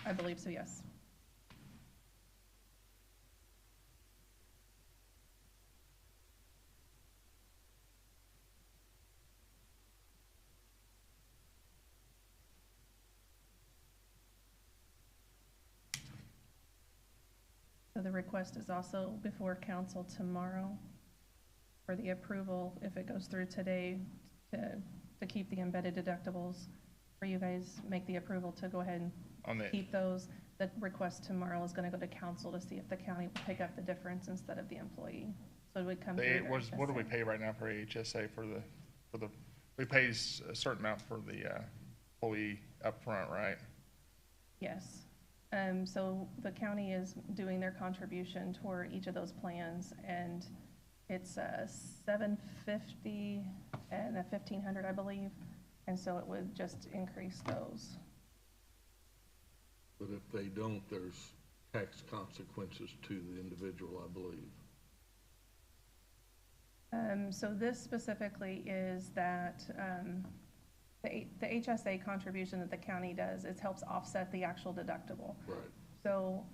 I believe so, yes. So the request is also before council tomorrow for the approval, if it goes through today, to keep the embedded deductibles, for you guys make the approval to go ahead and keep those. The request tomorrow is gonna go to council to see if the county will pick up the difference instead of the employee. So it would come through. What do we pay right now for HSA we pay a certain amount for the employee upfront, right? Yes. So the county is doing their contribution toward each of those plans, and it's $750 and $1,500, I believe, and so it would just increase those. But if they don't, there's tax consequences to the individual, I believe. So this specifically is that the HSA contribution that the county does, it helps offset the actual deductible. Right. So,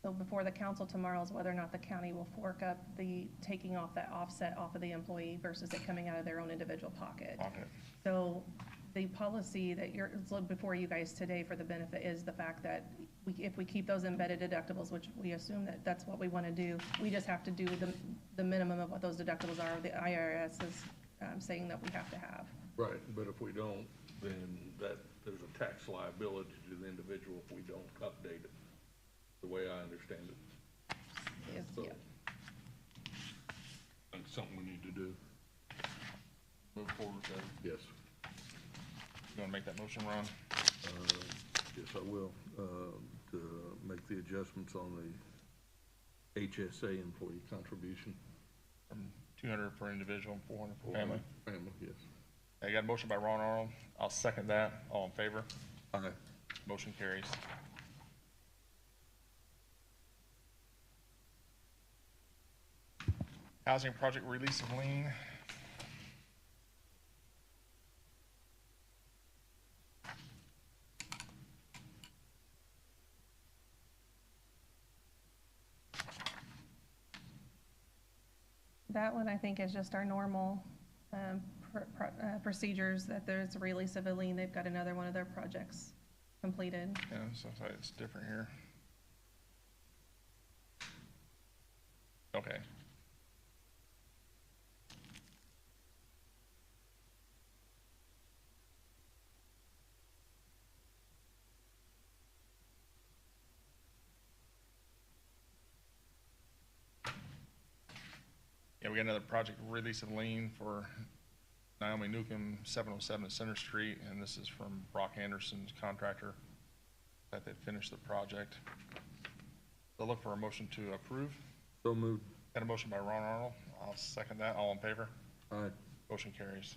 so before the council tomorrow is whether or not the county will fork up the taking off that offset off of the employee versus it coming out of their own individual pocket. So the policy that before you guys today for the benefit is the fact that if we keep those embedded deductibles, which we assume that that's what we want to do, we just have to do the minimum of what those deductibles are. The IRS is saying that we have to have. Right, but if we don't, then there's a tax liability to the individual if we don't update it, the way I understand it. Yes, So, yeah. that's something we need to do. Move forward with that. Yes. You wanna make that motion, Ron? Yes, I will, to make the adjustments on the HSA employee contribution. From 200 for individual and 400 for family. Family, yes. I got a motion by Ron Arnold. I'll second that. All in favor? Aye. Motion carries. Housing project release of lien. That one, I think, is just our normal procedures, that there's a release of a lien. They've got another one of their projects completed. Yeah, so it's different here. Okay. Yeah, we got another project release of lien for Naomi Newcomb, 707 Center Street, and this is from Brock Anderson's contractor that they finished the project. So look for a motion to approve. So moved. Got a motion by Ron Arnold. I'll second that. All in favor? Aye. Motion carries.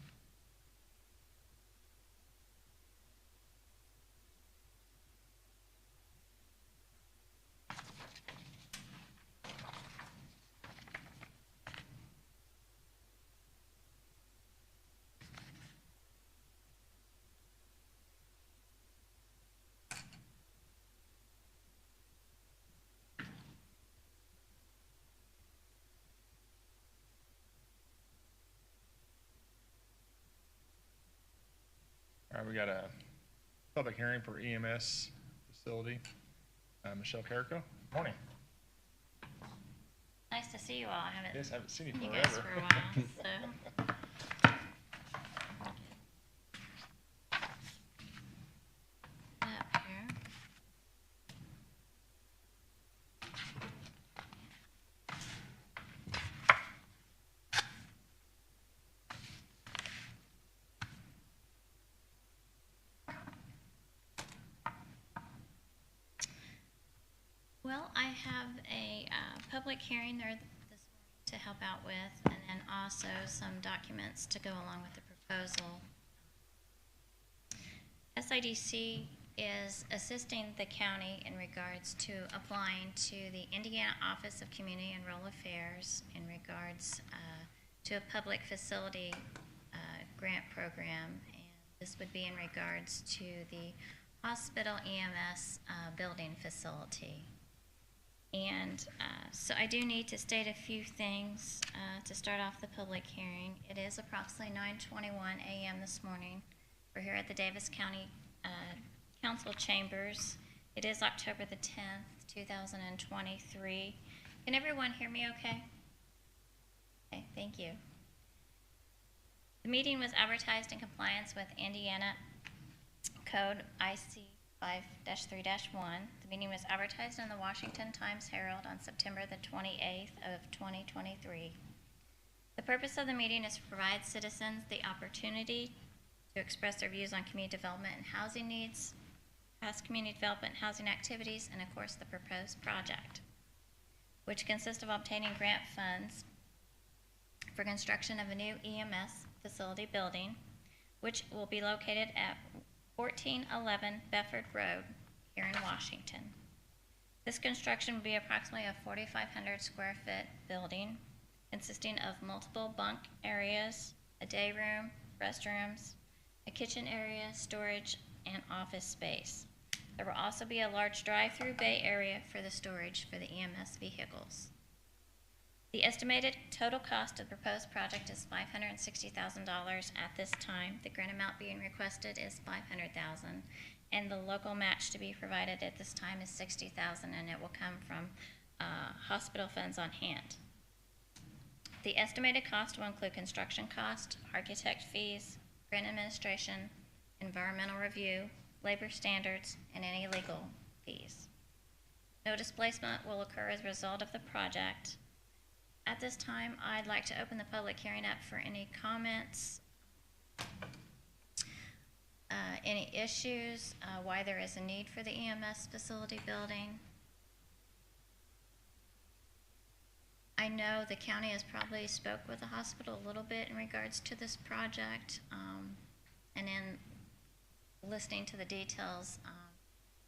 All right, we got a public hearing for EMS facility. Michelle Carrico, morning. Nice to see you all. I haven't Seen you seen you forever. guys for a while, so. Up here. Well, I have a public hearing there this morning to help out with, and then also some documents to go along with the proposal. SIDC is assisting the county in regards to applying to the Indiana Office of Community and Rural Affairs in regards to a public facility grant program, and this would be in regards to the hospital EMS building facility. And so I do need to state a few things to start off the public hearing. It is approximately 9:21 a.m. this morning. We're here at the Daviess County Council Chambers. It is October the 10th, 2023. Can everyone hear me okay? Okay, thank you. The meeting was advertised in compliance with Indiana Code IC 5-3-1. The meeting was advertised in the Washington Times-Herald on September the 28th of 2023. The purpose of the meeting is to provide citizens the opportunity to express their views on community development and housing needs, past community development and housing activities, and of course the proposed project, which consists of obtaining grant funds for construction of a new EMS facility building, which will be located at 1411 Bedford Road here in Washington. This construction will be approximately a 4,500 square foot building consisting of multiple bunk areas, a day room, restrooms, a kitchen area, storage, and office space. There will also be a large drive-through bay area for the storage for the EMS vehicles. The estimated total cost of the proposed project is $560,000 at this time. The grant amount being requested is $500,000, and the local match to be provided at this time is $60,000, and it will come from hospital funds on hand. The estimated cost will include construction cost, architect fees, grant administration, environmental review, labor standards, and any legal fees. No displacement will occur as a result of the project. At this time, I'd like to open the public hearing up for any comments, any issues, why there is a need for the EMS facility building. I know the county has probably spoke with the hospital a little bit in regards to this project, and in listening to the details,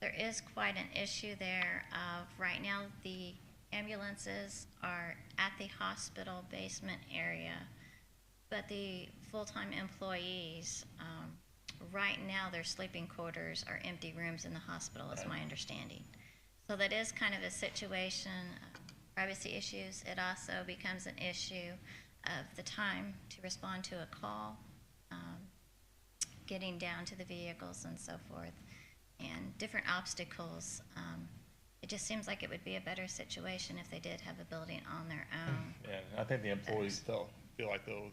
there is quite an issue there of right now the ambulances are at the hospital basement area, but the full-time employees, right now their sleeping quarters are empty rooms in the hospital, is my understanding. So that is kind of a situation of privacy issues. It also becomes an issue of the time to respond to a call, getting down to the vehicles and so forth, and different obstacles. It just seems like it would be a better situation if they did have a building on their own. Yeah, I think the employees feel like though,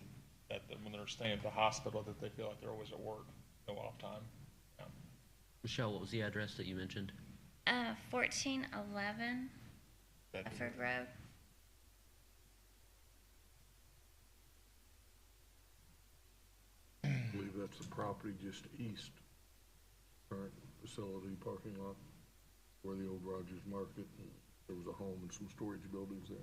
that when they're staying at the hospital, that they feel like they're always at work, no off time. Yeah. Michelle, what was the address that you mentioned? 1411 Bedford Road. I believe that's the property just east, current facility parking lot, where the old Rogers Market, and there was a home and some storage buildings there.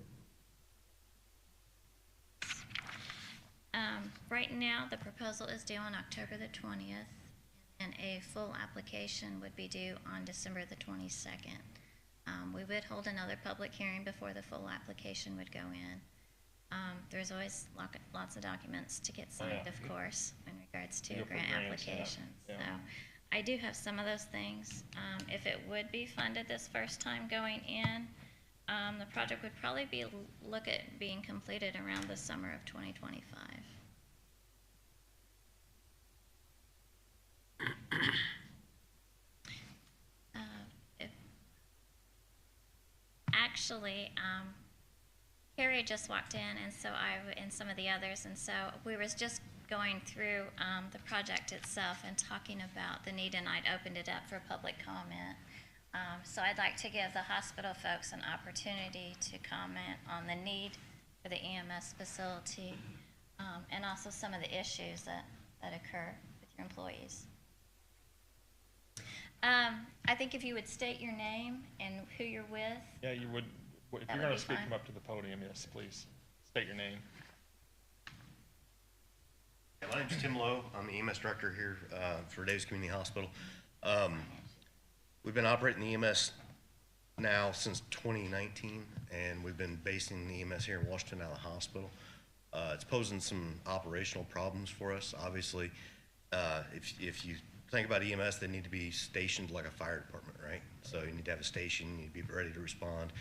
Right now, the proposal is due on October the 20th, and a full application would be due on December the 22nd. We would hold another public hearing before the full application would go in. There's always lots of documents to get signed, of course, in regards to You'll put grant grants, yeah. applications. Yeah. So I do have some of those things. If it would be funded this first time going in, the project would probably be look at being completed around the summer of 2025. Actually, Carrie just walked in, and so and some of the others, and so we was just going through the project itself and talking about the need, and I'd opened it up for public comment. So I'd like to give the hospital folks an opportunity to comment on the need for the EMS facility, and also some of the issues that occur with your employees. I think if you would state your name and who you're with. Yeah, you would, if That you're would gonna be speak, fine. come up to the podium, yes, please. State your name. Yeah, my name's Tim Lowe. I'm the EMS director here for Daviess Community Hospital. We've been operating the EMS now since 2019, and we've been basing the EMS here in Washington out of the hospital. It's posing some operational problems for us. Obviously, if you thing about EMS, they need to be stationed like a fire department, right? So you need to have a station, you need to be ready to respond.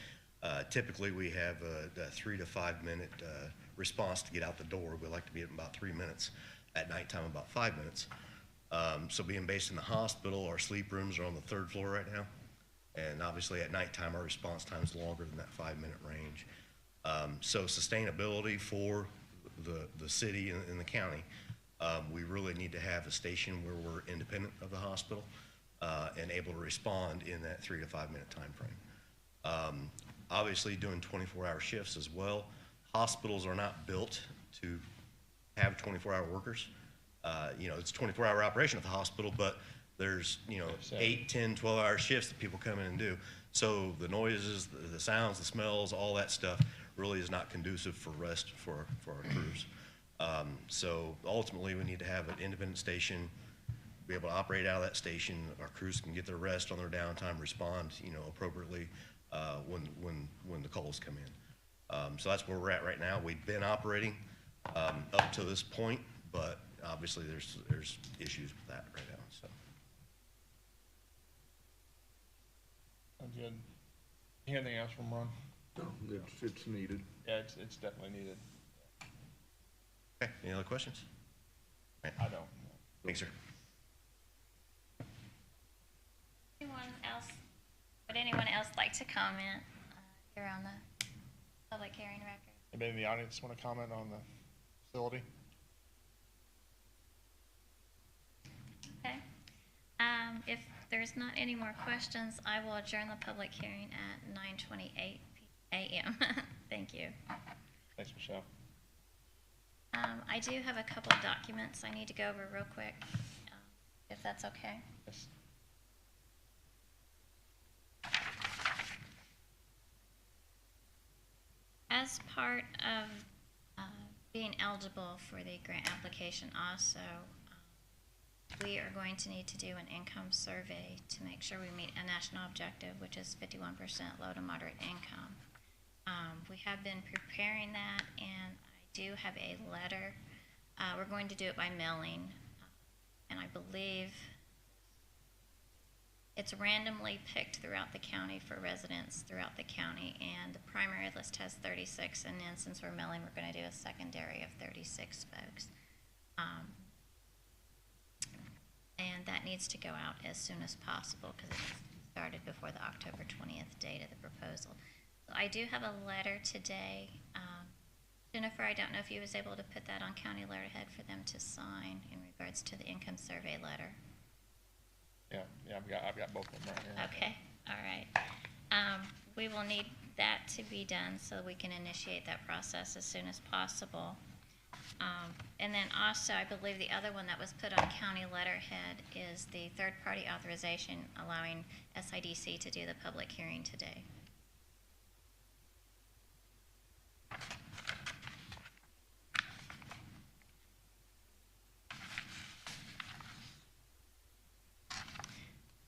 Typically, we have a 3 to 5 minute response to get out the door. We like to be at about 3 minutes. At nighttime, about 5 minutes. So being based in the hospital, our sleep rooms are on the 3rd floor right now. And obviously at nighttime, our response time is longer than that 5 minute range. So sustainability for the city and the county, we really need to have a station where we're independent of the hospital and able to respond in that 3 to 5 minute time frame. Obviously doing 24-hour shifts as well. Hospitals are not built to have 24-hour workers. You know, it's a 24-hour operation at the hospital, but there's, you know, 8, 10, 12-hour shifts that people come in and do. So the noises, the sounds, the smells, all that stuff really is not conducive for rest for our crews. So ultimately, we need to have an independent station, be able to operate out of that station. Our crews can get their rest on their downtime, respond, you know, appropriately when the calls come in. So that's where we're at right now. We've been operating up to this point, but obviously there's issues with that right now. So Sounds good. Anything else from Ron? No, it's needed. Yeah, it's definitely needed. okay, any other questions? I don't. Thanks, sir. Would anyone else like to comment here on the public hearing record? Anybody in the audience want to comment on the facility? Okay. If there's not any more questions, I will adjourn the public hearing at 9:28 a.m. Thank you. Thanks, Michelle. I do have a couple of documents I need to go over real quick, if that's okay. Yes. As part of being eligible for the grant application also, we are going to need to do an income survey to make sure we meet a national objective, which is 51% low to moderate income. We have been preparing that, and I do have a letter. We're going to do it by mailing, and I believe it's randomly picked throughout the county for residents throughout the county, and the primary list has 36, and then since we're mailing, we're going to do a secondary of 36 folks. And that needs to go out as soon as possible because it started before the October 20th date of the proposal. So I do have a letter today. Jennifer, I don't know if you was able to put that on county letterhead for them to sign in regards to the income survey letter. Yeah, I've got both of them right here. Okay, all right. We will need that to be done so we can initiate that process as soon as possible. And then also, I believe the other one that was put on county letterhead is the third-party authorization allowing SIDC to do the public hearing today.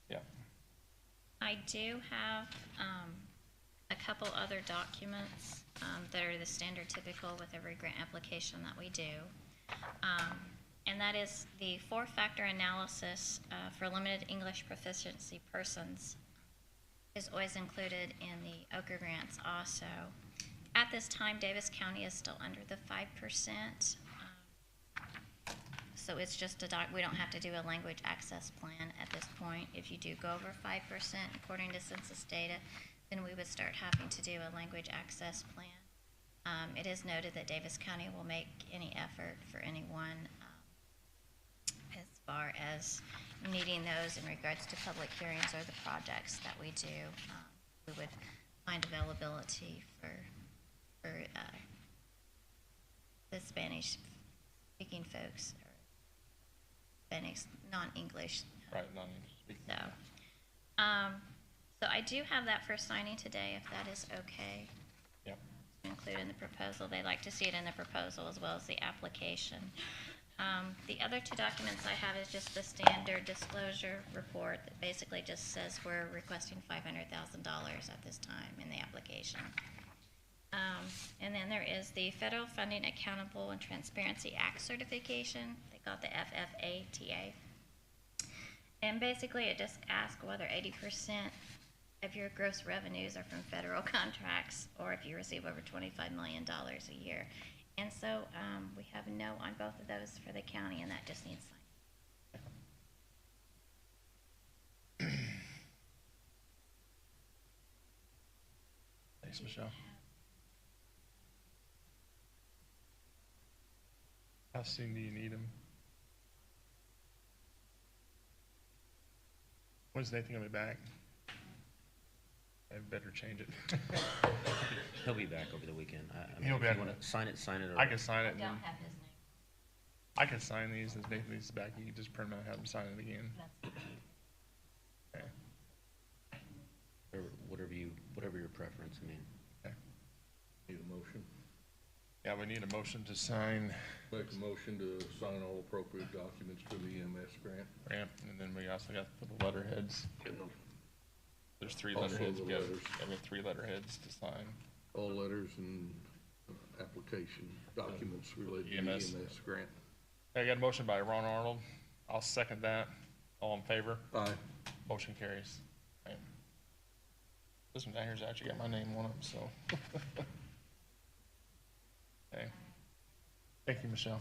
Yeah. I do have a couple other documents that are the standard typical with every grant application that we do. And that is the 4-factor analysis for limited English proficiency persons is always included in the OCR grants also. At this time, Daviess County is still under the 5%. So it's just we don't have to do a language access plan at this point. If you do go over 5% according to census data, then we would start having to do a language access plan. It is noted that Daviess County will make any effort for anyone as far as needing those in regards to public hearings or the projects that we do. We would find availability for the Spanish-speaking folks or Hispanics, non-English. Right, non-English speaking. So I do have that for signing today, if that is okay. Yep. Include in the proposal. They like to see it in the proposal as well as the application. The other 2 documents I have is just the standard disclosure report that basically just says we're requesting $500,000 at this time in the application. And then there is the Federal Funding Accountable and Transparency Act certification. They got the FFATA. And basically, it just asks whether 80% of your gross revenues are from federal contracts, or if you receive over $25 million a year. And so we have no on both of those for the county, and that just needs signed. Thanks, Michelle. How soon do you need them? When's Nathan gonna be back? I better change it. He'll be back over the weekend. I mean, He'll if be you back. want to sign it, or I can sign I it. don't and have his name. I can sign these, and if Nathan is back, you can just print them out and have him sign it again. That's Okay. or whatever your preference. I mean, Okay. Need a motion? Yeah, we need a motion to sign Make a motion to sign all appropriate documents for the EMS grant. grant, and then we also got the letterheads. There's 3 Also letterheads. the We got letters. 3 letterheads to sign. All letters and application documents related to the EMS. EMS grant. I got a motion by Ron Arnold. I'll second that. All in favor? Aye. Motion carries. Right. This one down here's actually got my name on it, so. Okay. Thank you, Michelle.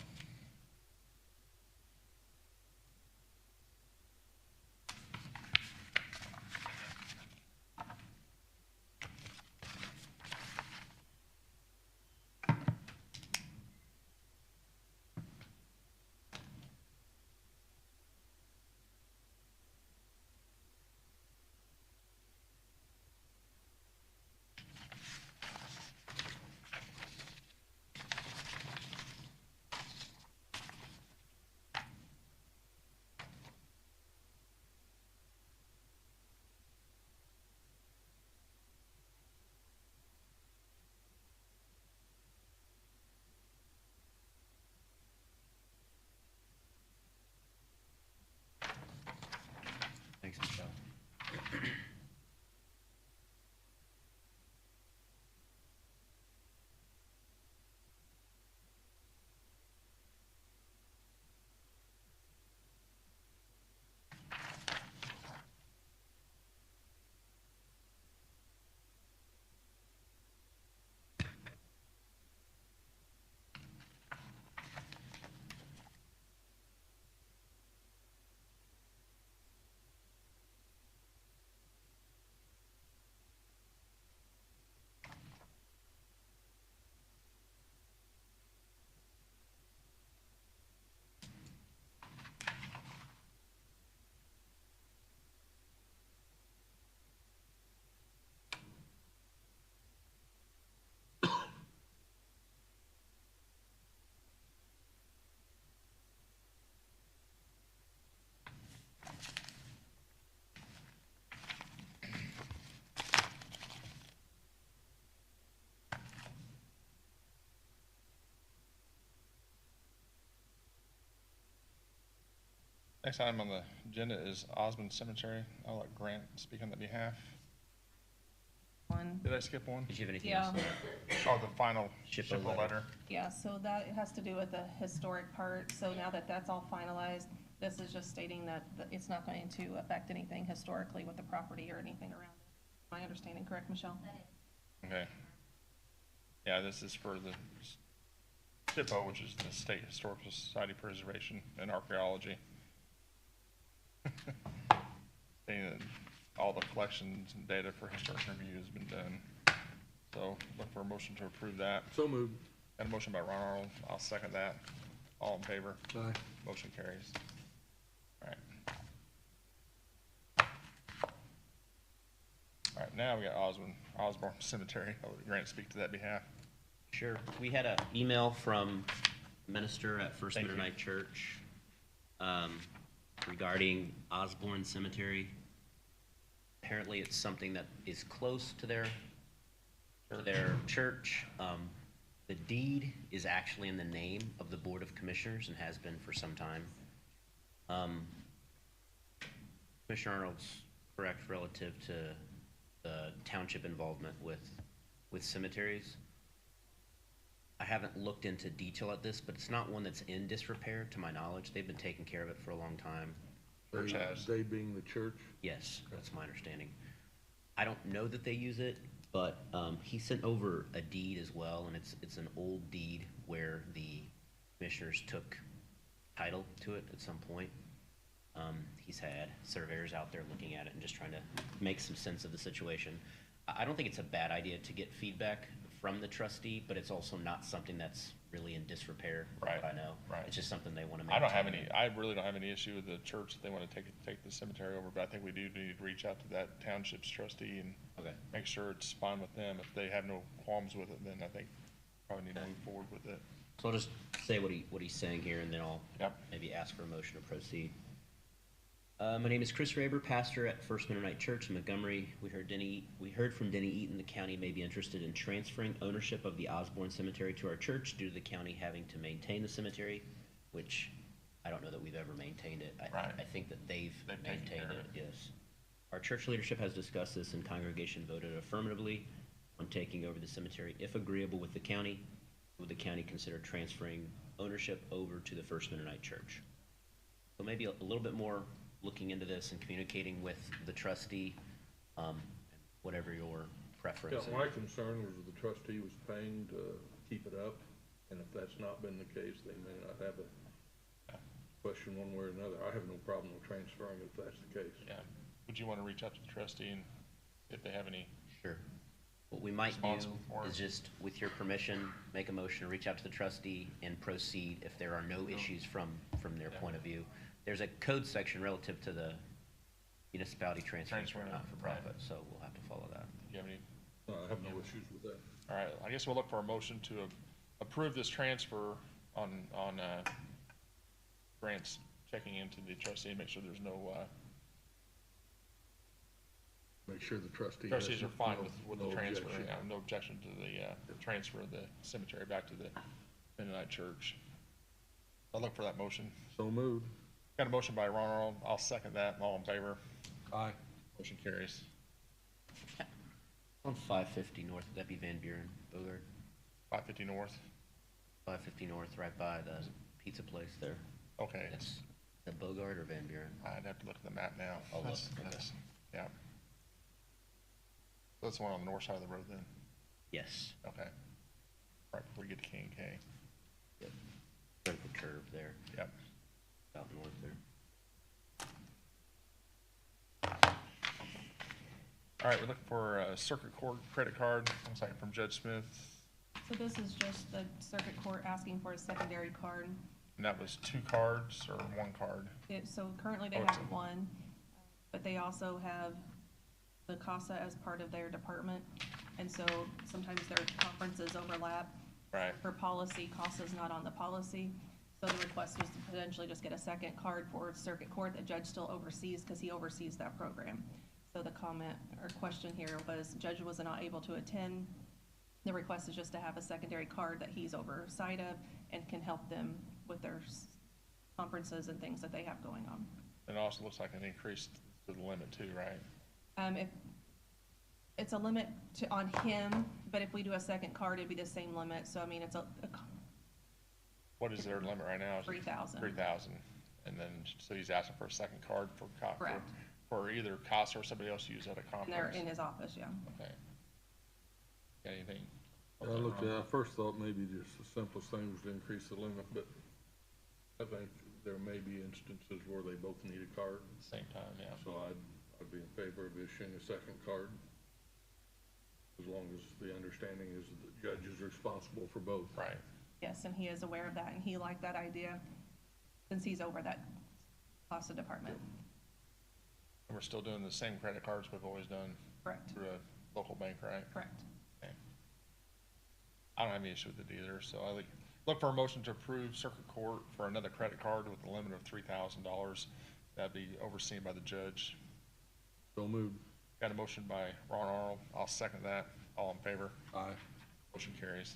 thanks, Michelle. Next item on the agenda is Osmond Cemetery. I'll let Grant speak on that behalf. One. Did I skip one? Did you have anything Yeah. else? Oh, the final SHPO SHPO letter. letter. Yeah, so that has to do with the historic part, so now that that's all finalized, this is just stating that it's not going to affect anything historically with the property or anything around it. My understanding, correct, Michelle? Okay. Yeah, this is for the SHPO, which is the State Historical Society Preservation and Archaeology. Saying that all the collections and data for historic review has been done. So look for a motion to approve that. So moved. Got a motion by Ron Arnold. I'll second that. All in favor? Aye. Motion carries. All right. All right, now we got Osborne Cemetery. I'll let Grant speak to that behalf. Sure. We had an email from minister at First Thank you. Mennonite Church regarding Osborne Cemetery. Apparently, it's something that is close to their church. The deed is actually in the name of the Board of Commissioners and has been for some time. Commissioner Arnold's correct relative to the township involvement with cemeteries. I haven't looked into detail at this, but it's not one that's in disrepair, to my knowledge. They've been taking care of it for a long time. Church has. They being the church? Yes, that's my understanding. I don't know that they use it, but he sent over a deed as well, and it's an old deed where the commissioners took title to it at some point. He's had surveyors out there looking at it and just trying to make some sense of the situation. I don't think it's a bad idea to get feedback from the trustee, but it's also not something that's really in disrepair, from what I know. Right. It's just something they want to I maintain. really don't have any issue with the church if they want to take the cemetery over, but I think we do need to reach out to that township's trustee and Okay. make sure it's fine with them. If they have no qualms with it, then I think probably need to move forward with it. So I'll just say what he's saying here, and then I'll Yep. maybe ask for a motion to proceed. My name is Chris Raber, pastor at First Mennonite Church in Montgomery. We heard from Denny Eaton the county may be interested in transferring ownership of the Osborne Cemetery to our church due to the county having to maintain the cemetery, which I don't know that we've ever maintained it. Right. I think that they've They've taken maintained care it, of it. yes. Our church leadership has discussed this and congregation voted affirmatively on taking over the cemetery. If agreeable with the county, would the county consider transferring ownership over to the First Mennonite Church? So maybe a little bit more looking into this and communicating with the trustee, whatever your preference Yeah, is. my concern was the trustee was paying to keep it up, and if that's not been the case, they may not have a question one way or another. I have no problem with transferring it if that's the case. Yeah. Would you want to reach out to the trustee and if they have any? Sure. What we might do Responsible for it. is just, with your permission, make a motion to reach out to the trustee and proceed if there are no issues from their point of view. There's a code section relative to the municipality transferring for Transferring, not-for-profit, right. so we'll have to follow that. Do you have any? I have no issues with that. All right, I guess we'll look for a motion to approve this transfer on grants, checking into the trustee, make sure there's no, Make sure the trustee. trustees has are fine no- with no the transfer. objection. Yeah, no objection to the transfer of the cemetery back to the Mennonite Church. I'll look for that motion. So moved. Got a motion by Ron Arnold. I'll second that. All in favor? Aye. Motion carries. On 550 North, that'd be Van Buren, Bogart. 550 North. 550 North, right by the pizza place there. Okay. It's the Bogart or Van Buren? I'd have to look at the map now. I'll look. Yeah. That's the one on the north side of the road then? Yes. Okay. Right before you get to K and K. Yep. Right at the curve there, Yep. out north there. All right, we're looking for a circuit court credit card, looks like from Judge Smith, So this is just the circuit court asking for a secondary card. and that was 2 cards or 1 card? So currently they Oh, it's have one, but they also have the CASA as part of their department. And so sometimes their conferences overlap. Right. For policy, CASA's not on the policy. So the request was to potentially just get a second card for circuit court that judge still oversees, because he oversees that program. So the comment or question here was, judge was not able to attend. The request is just to have a secondary card that he's oversight of and can help them with their conferences and things that they have going on. And it also looks like an increase to the limit too, right? If, it's a limit on him, but if we do a second card, it'd be the same limit. So I mean, it's a What is their limit right now? 3,000. 3,000. And then, so he's asking for a second card for Correct. for either CASA or somebody else to use at a and conference? they're in his office, yeah. Okay. Got anything? I looked at, I first thought maybe just the simplest thing was to increase the limit, but I think there may be instances where they both need a card. Same time, yeah. So I'd be in favor of issuing a second card, as long as the understanding is that the judge is responsible for both. Right. Yes, and he is aware of that, and he liked that idea since he's over that CASA department. And we're still doing the same credit cards we've always done Correct, through a local bank, right? correct. Okay. I don't have any issue with it either, so I look for a motion to approve circuit court for another credit card with a limit of $3,000. That'd be overseen by the judge. So moved. Got a motion by Ron Arnold. I'll second that. All in favor? Aye. Motion carries.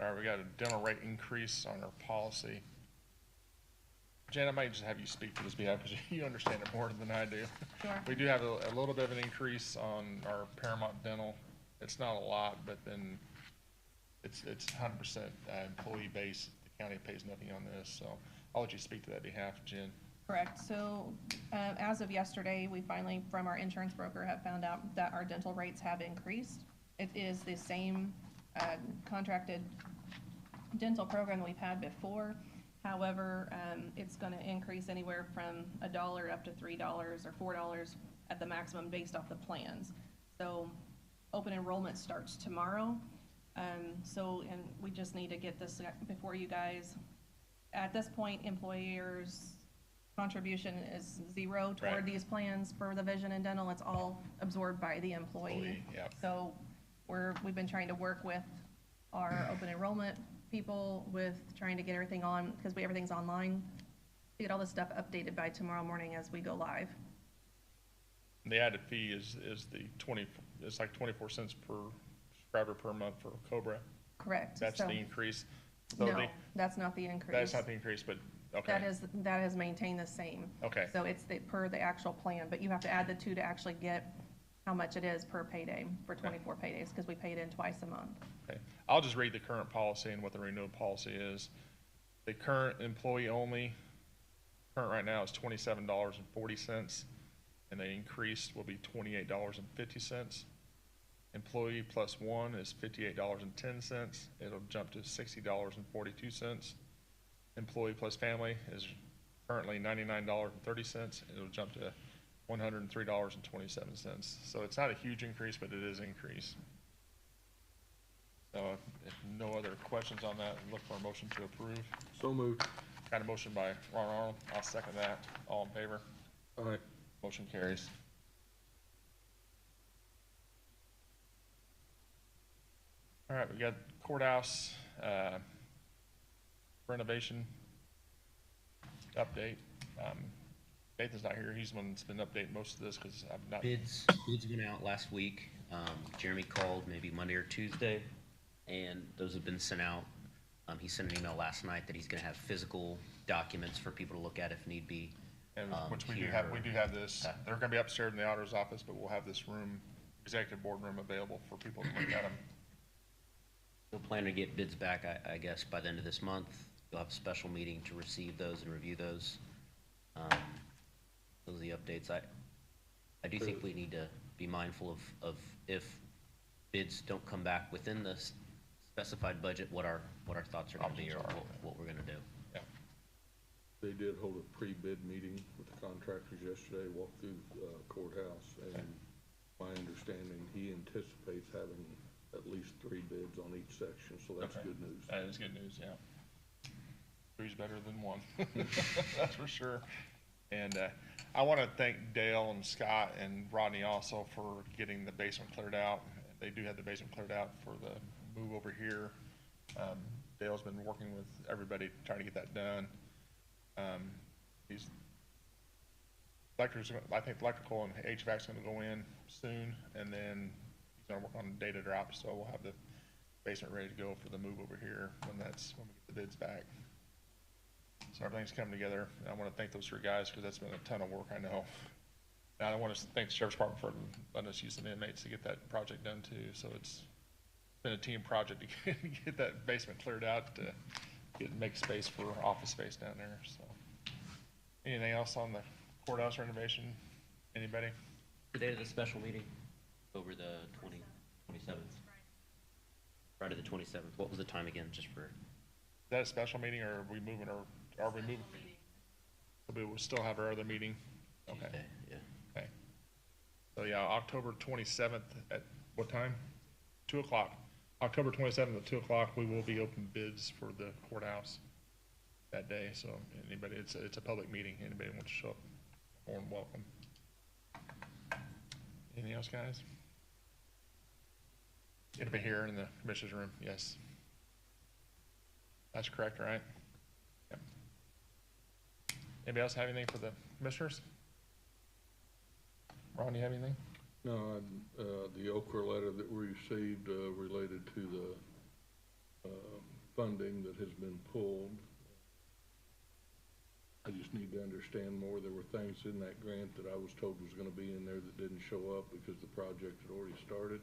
All right, we got a dental rate increase on our policy. Jen, I might just have you speak to this behalf because you understand it more than I do. Sure. We do have a little bit of an increase on our Paramount Dental. It's not a lot, but then It's 100% employee base. The county pays nothing on this, so I'll let you speak to that behalf, Jen. Correct. So, as of yesterday, we finally, from our insurance broker, have found out that our dental rates have increased. It is the same, contracted dental program we've had before. However, it's gonna increase anywhere from $1 up to $3 or $4 at the maximum based off the plans. So, open enrollment starts tomorrow. And we just need to get this before you guys. At this point, employers' contribution is zero toward Right. these plans for the vision and dental. It's all absorbed by the employee. Yep. So we've been trying to work with our open enrollment people with trying to get everything on, because everything's online, to get all this stuff updated by tomorrow morning as we go live. The added fee is the it's like 24 cents per subscriber per month for Cobra. Correct. That's So- the increase. So No, that's not the increase. That's not the increase, but, okay. That is maintained the same. Okay. So it's per the actual plan, but you have to add the two to actually get how much it is per payday for 24 paydays, because we pay it in twice a month. Okay. I'll just read the current policy and what the renewal policy is. The current employee only, current right now is $27.40, and the increase will be $28.50. Employee plus one is $58.10. It'll jump to $60.42. Employee plus family is currently $99.30. It'll jump to $103.27. So it's not a huge increase, but it is an increase. So if no other questions on that, look for a motion to approve. So moved. Got a motion by Ron Arnold. I'll second that. All in favor? Aye. Motion carries. All right, we got courthouse renovation update. Nathan's not here. He's the one that's been updating most of this because I've not. Bids went out last week. Jeremy called maybe Monday or Tuesday, and those have been sent out. He sent an email last night that he's gonna have physical documents for people to look at if need be. And which we do here. have, this, they're gonna be upstairs in the auditor's office, but we'll have this room, executive board room available for people to look at them. We'll plan to get bids back, I guess, by the end of this month. You'll have a special meeting to receive those and review those. Those are the updates. I do think we need to be mindful of if bids don't come back within the specified budget, what our thoughts are gonna be or what we're gonna do. Yeah. They did hold a pre-bid meeting with the contractors yesterday, walked through courthouse, and my understanding, he anticipates having at least 3 bids on each section, so that's Okay. good news. That is good news, yeah. 3's better than 1, that's for sure. And I want to thank Dale and Scott and Rodney also for getting the basement cleared out. They do have the basement cleared out for the move over here. Dale's been working with everybody trying to get that done. I think electrical and HVAC's going to go in soon, and then he's going to work on data drop, so we'll have the basement ready to go for the move over here when we get the bids back. So everything's coming together, and I want to thank those 3 guys because that's been a ton of work, I know. And I want to thank the Sheriff's Department for letting us use some inmates to get that project done too. So it's been a team project to get that basement cleared out to make space for office space down there, so. Anything else on the courthouse renovation? Anybody? The date of the special meeting, over the 27th. Friday the 27th. What was the time again, just for? Is that a special meeting, or are we moving, or are we moving? We will still have our other meeting? Okay, Tuesday? Yeah. okay. So yeah, October 27th at what time? 2 o'clock. October 27th at 2 o'clock, we will be open bids for the courthouse that day, so anybody, it's a public meeting, anybody wants to show up, more than welcome. Anything else, guys? It'll be here in the commissioner's room, yes. That's correct, right? Yep. Anybody else have anything for the commissioners? Ron, you have anything? No, the Okra letter that we received related to the funding that has been pulled. I just need to understand more. There were things in that grant that I was told was gonna be in there that didn't show up because the project had already started.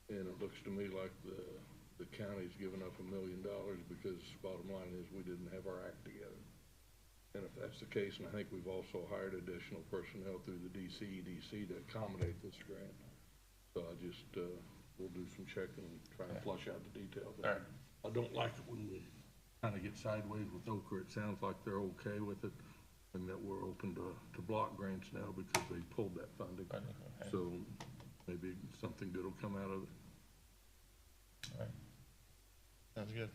And it looks to me like the the county's given up $1 million because bottom line is we didn't have our act together. And if that's the case, and I think we've also hired additional personnel through the DCEDC to accommodate this grant. So I just, we'll do some checking and try and flush out the details. All right. I don't like it when we kind of get sideways with Okra. It sounds like they're okay with it and that we're open to block grants now because they pulled that funding. Okay. So maybe something good will come out of it. All right. Sounds good.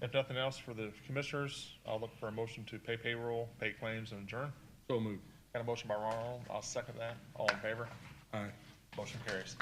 If nothing else for the commissioners, I'll look for a motion to pay payroll, pay claims, and adjourn. So moved. Got a motion by Ronald. I'll second that. All in favor? Aye. Motion carries.